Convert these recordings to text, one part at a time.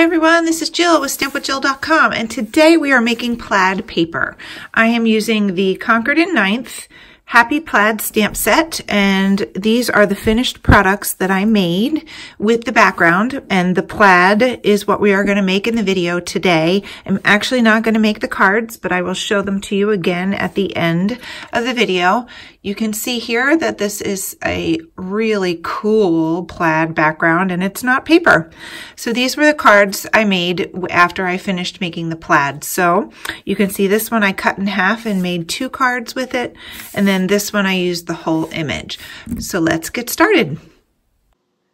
Hi everyone, this is Jill with stampwithjill.com, and today we are making plaid paper. I am using the Concord & Ninth Happy Plaid stamp set, and these are the finished products that I made with the background, and the plaid is what we are going to make in the video today. I'm actually not going to make the cards, but I will show them to you again at the end of the video. You can see here that this is a really cool plaid background, and it's not paper. So these were the cards I made after I finished making the plaid. So you can see this one I cut in half and made 2 cards with it, and then this one I used the whole image. So let's get started.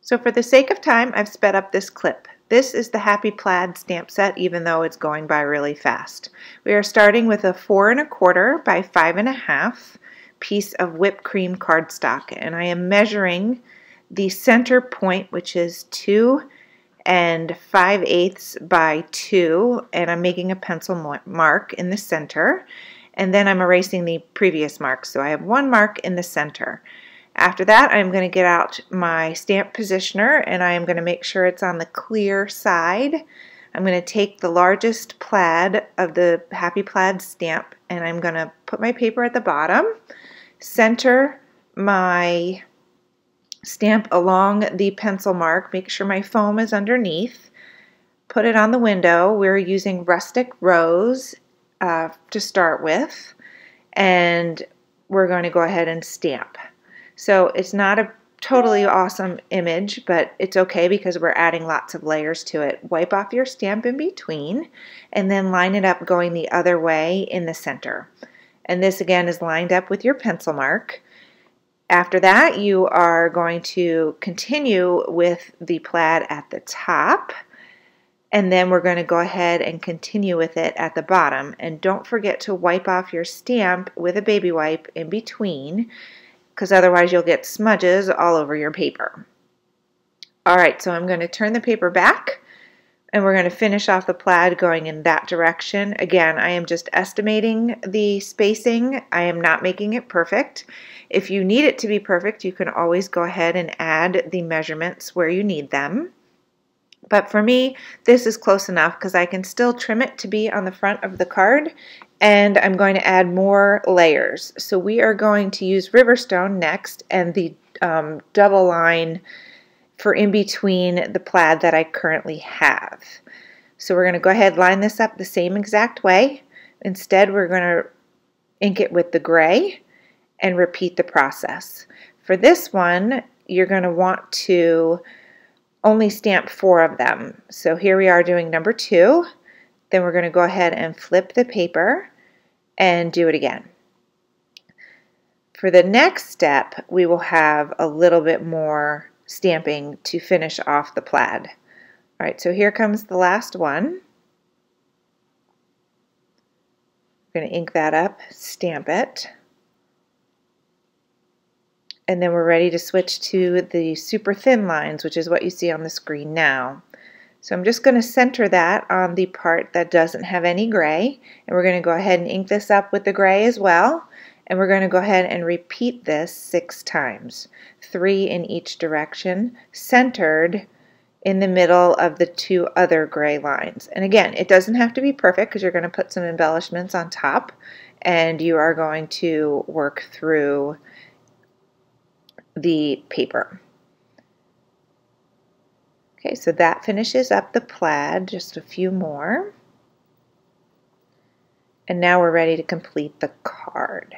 So for the sake of time, I've sped up this clip. This is the Happy Plaid stamp set, even though it's going by really fast. We are starting with a 4 1/4 by 5 1/2 piece of whipped cream cardstock, and I am measuring the center point, which is 2 5/8 by 2, and I'm making a pencil mark in the center. And then I'm erasing the previous mark. So I have 1 mark in the center. After that, I'm going to get out my stamp positioner, and I am going to make sure it's on the clear side. I'm going to take the largest plaid of the Happy Plaid stamp, and I'm going to put my paper at the bottom, center my stamp along the pencil mark, make sure my foam is underneath, put it on the window. We're using Rustic Rose to start with, and we're going to go ahead and stamp. So it's not a totally awesome image, but it's okay because we're adding lots of layers to it. Wipe off your stamp in between and then line it up going the other way in the center. And this again is lined up with your pencil mark. After that, you are going to continue with the plaid at the top, and then we're going to go ahead and continue with it at the bottom. And don't forget to wipe off your stamp with a baby wipe in between, because otherwise you'll get smudges all over your paper. Alright, so I'm going to turn the paper back, and we're going to finish off the plaid going in that direction. Again, I am just estimating the spacing. I am not making it perfect. If you need it to be perfect, you can always go ahead and add the measurements where you need them. But for me, this is close enough because I can still trim it to be on the front of the card, and I'm going to add more layers. So we are going to use Riverstone next, and the double line for in between the plaid that I currently have. So we're going to go ahead and line this up the same exact way. Instead, we're going to ink it with the gray and repeat the process. For this one, you're going to want to only stamp 4 of them. So here we are doing number 2. Then we're going to go ahead and flip the paper and do it again. For the next step, we will have a little bit more stamping to finish off the plaid. Alright, so here comes the last one. We're going to ink that up, stamp it. And then we're ready to switch to the super thin lines, which is what you see on the screen now. So I'm just going to center that on the part that doesn't have any gray, and we're going to go ahead and ink this up with the gray as well, and we're going to go ahead and repeat this 6 times, 3 in each direction, centered in the middle of the 2 other gray lines. And again, it doesn't have to be perfect because you're going to put some embellishments on top, and you are going to work through the paper. Okay, so that finishes up the plaid, just a few more. And now we're ready to complete the card.